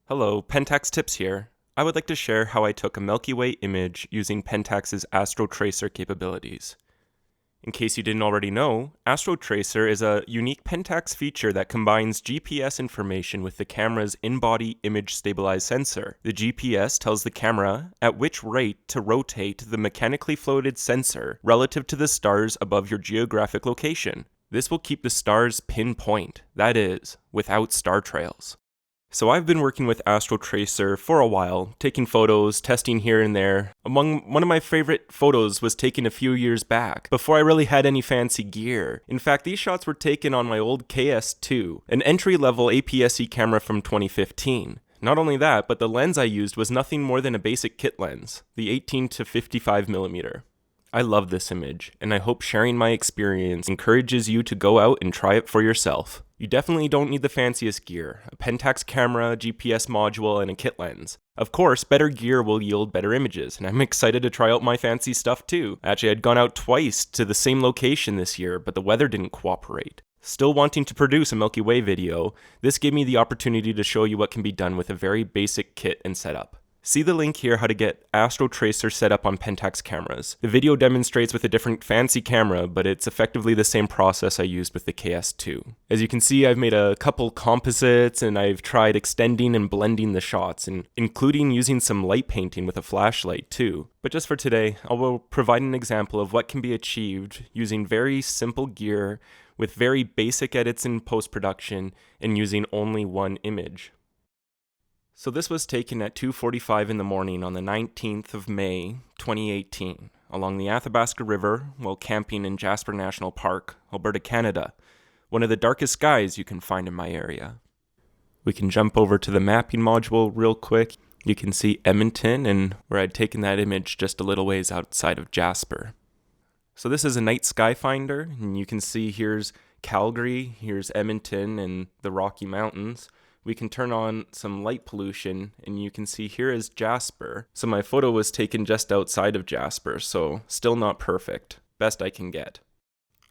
Hello, Pentax Tips here. I would like to share how I took a Milky Way image using Pentax's Astrotracer capabilities. In case you didn't already know, Astrotracer is a unique Pentax feature that combines GPS information with the camera's in-body image stabilized sensor. The GPS tells the camera at which rate to rotate the mechanically floated sensor relative to the stars above your geographic location. This will keep the stars pinpoint, that is, without star trails. So I've been working with Astrotracer for a while, taking photos, testing here and there. One of my favorite photos was taken a few years back, before I really had any fancy gear. In fact, these shots were taken on my old K-S2, an entry-level APS-C camera from 2015. Not only that, but the lens I used was nothing more than a basic kit lens, the 18 to 55mm. I love this image, and I hope sharing my experience encourages you to go out and try it for yourself. You definitely don't need the fanciest gear, a Pentax camera, GPS module, and a kit lens. Of course, better gear will yield better images, and I'm excited to try out my fancy stuff too. Actually, I'd gone out twice to the same location this year, but the weather didn't cooperate. Still wanting to produce a Milky Way video, this gave me the opportunity to show you what can be done with a very basic kit and setup. See the link here how to get Astrotracer set up on Pentax cameras. The video demonstrates with a different fancy camera, but it's effectively the same process I used with the KS2. As you can see, I've made a couple composites and I've tried extending and blending the shots, and including using some light painting with a flashlight too. But just for today, I will provide an example of what can be achieved using very simple gear with very basic edits in post-production and using only one image. So this was taken at 2:45 in the morning on the 19th of May, 2018, along the Athabasca River while camping in Jasper National Park, Alberta, Canada, one of the darkest skies you can find in my area. We can jump over to the mapping module real quick. You can see Edmonton and where I'd taken that image just a little ways outside of Jasper. So this is a night sky finder, and you can see here's Calgary, here's Edmonton and the Rocky Mountains. We can turn on some light pollution, and you can see here is Jasper. So my photo was taken just outside of Jasper, so still not perfect. Best I can get.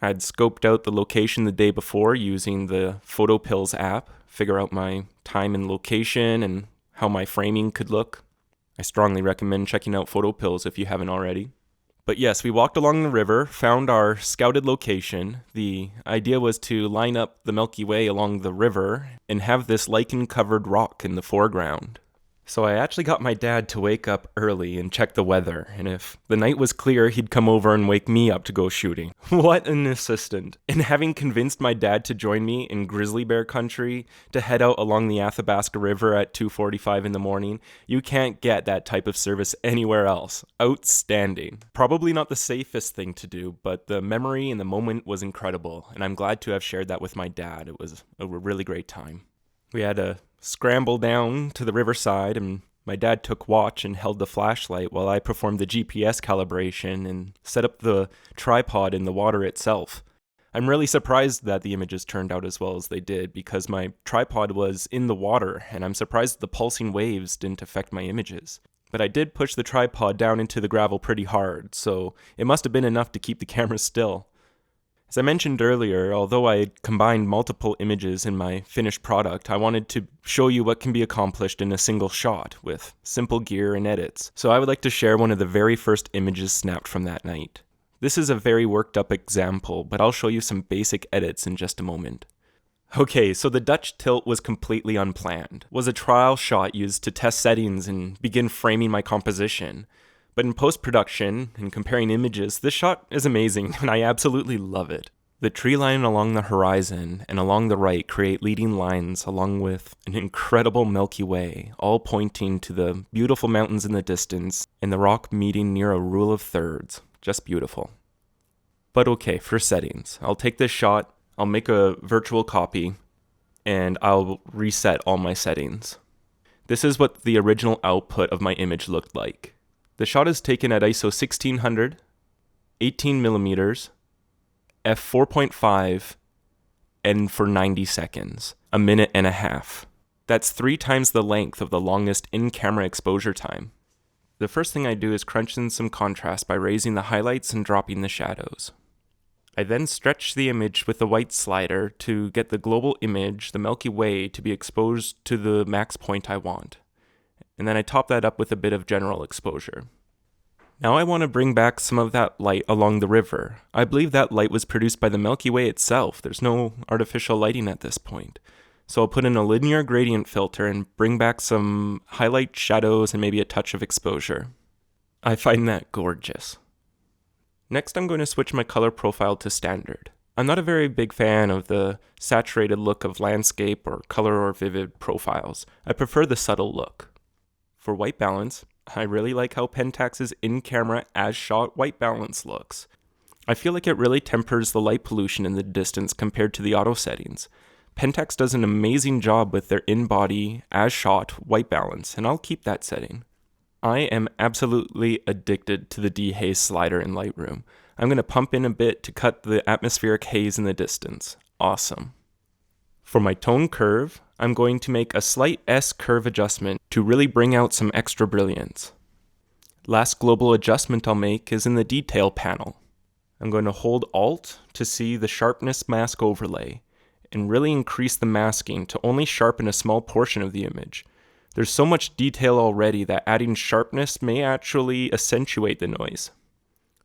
I had scoped out the location the day before using the PhotoPills app, figure out my time and location and how my framing could look. I strongly recommend checking out PhotoPills if you haven't already. But yes, we walked along the river, found our scouted location. The idea was to line up the Milky Way along the river and have this lichen-covered rock in the foreground. So I actually got my dad to wake up early and check the weather, and if the night was clear, he'd come over and wake me up to go shooting. What an assistant. And having convinced my dad to join me in grizzly bear country to head out along the Athabasca River at 2:45 in the morning, you can't get that type of service anywhere else. Outstanding. Probably not the safest thing to do, but the memory in the moment was incredible, and I'm glad to have shared that with my dad. It was a really great time. We had to scramble down to the riverside, and my dad took watch and held the flashlight while I performed the GPS calibration and set up the tripod in the water itself. I'm really surprised that the images turned out as well as they did because my tripod was in the water, and I'm surprised the pulsing waves didn't affect my images. But I did push the tripod down into the gravel pretty hard, so it must have been enough to keep the camera still. As I mentioned earlier, although I had combined multiple images in my finished product, I wanted to show you what can be accomplished in a single shot with simple gear and edits. So I would like to share one of the very first images snapped from that night. This is a very worked up example, but I'll show you some basic edits in just a moment. Okay, so the Dutch tilt was completely unplanned. It was a trial shot used to test settings and begin framing my composition. But in post-production and comparing images, this shot is amazing, and I absolutely love it. The tree line along the horizon and along the right create leading lines along with an incredible Milky Way, all pointing to the beautiful mountains in the distance and the rock meeting near a rule of thirds. Just beautiful. But okay, for settings, I'll take this shot, I'll make a virtual copy, and I'll reset all my settings. This is what the original output of my image looked like. The shot is taken at ISO 1600, 18mm, f4.5, and for 90 seconds, a minute and a half. That's 3 times the length of the longest in-camera exposure time. The first thing I do is crunch in some contrast by raising the highlights and dropping the shadows. I then stretch the image with the white slider to get the global image, the Milky Way, to be exposed to the max point I want. And then I top that up with a bit of general exposure. Now I want to bring back some of that light along the river. I believe that light was produced by the Milky Way itself. There's no artificial lighting at this point. So I'll put in a linear gradient filter and bring back some highlight, shadows, and maybe a touch of exposure. I find that gorgeous. Next, I'm going to switch my color profile to standard. I'm not a very big fan of the saturated look of landscape or color or vivid profiles. I prefer the subtle look. For white balance, I really like how Pentax's in-camera as-shot white balance looks. I feel like it really tempers the light pollution in the distance compared to the auto settings. Pentax does an amazing job with their in-body, as-shot white balance, and I'll keep that setting. I am absolutely addicted to the dehaze slider in Lightroom. I'm going to pump in a bit to cut the atmospheric haze in the distance. Awesome. For my tone curve, I'm going to make a slight S-curve adjustment to really bring out some extra brilliance. Last global adjustment I'll make is in the detail panel. I'm going to hold Alt to see the sharpness mask overlay and really increase the masking to only sharpen a small portion of the image. There's so much detail already that adding sharpness may actually accentuate the noise.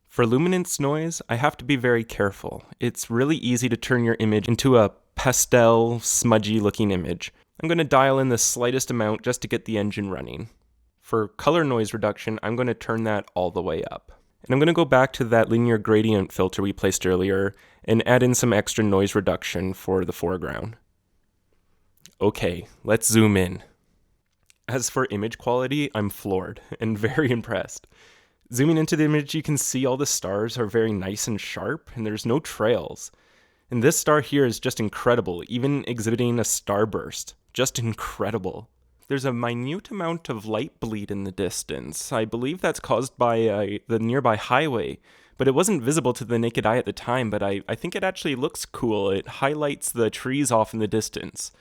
For luminance noise, I have to be very careful. It's really easy to turn your image into a pastel, smudgy looking image. I'm going to dial in the slightest amount just to get the engine running. For color noise reduction, I'm going to turn that all the way up. And I'm going to go back to that linear gradient filter we placed earlier and add in some extra noise reduction for the foreground. Okay, let's zoom in. As for image quality, I'm floored and very impressed. Zooming into the image, you can see all the stars are very nice and sharp, and there's no trails. And this star here is just incredible, even exhibiting a starburst. Just incredible. There's a minute amount of light bleed in the distance. I believe that's caused by the nearby highway, but it wasn't visible to the naked eye at the time, but I think it actually looks cool. It highlights the trees off in the distance.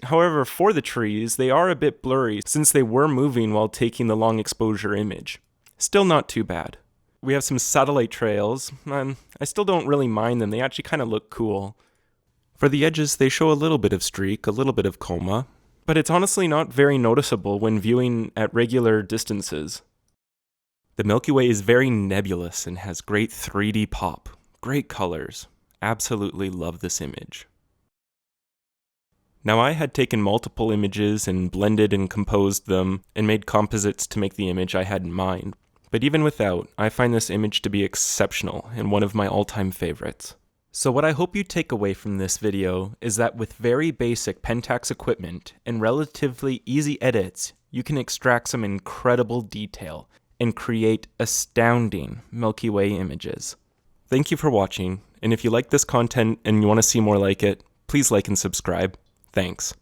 However, for the trees, they are a bit blurry since they were moving while taking the long exposure image. Still not too bad. We have some satellite trails, and I still don't really mind them. They actually kind of look cool. For the edges, they show a little bit of streak, a little bit of coma, but it's honestly not very noticeable when viewing at regular distances. The Milky Way is very nebulous and has great 3D pop, great colors. Absolutely love this image. Now I had taken multiple images and blended and composed them and made composites to make the image I had in mind. But even without, I find this image to be exceptional and one of my all-time favorites. So what I hope you take away from this video is that with very basic Pentax equipment and relatively easy edits, you can extract some incredible detail and create astounding Milky Way images. Thank you for watching, and if you like this content and you want to see more like it, please like and subscribe. Thanks.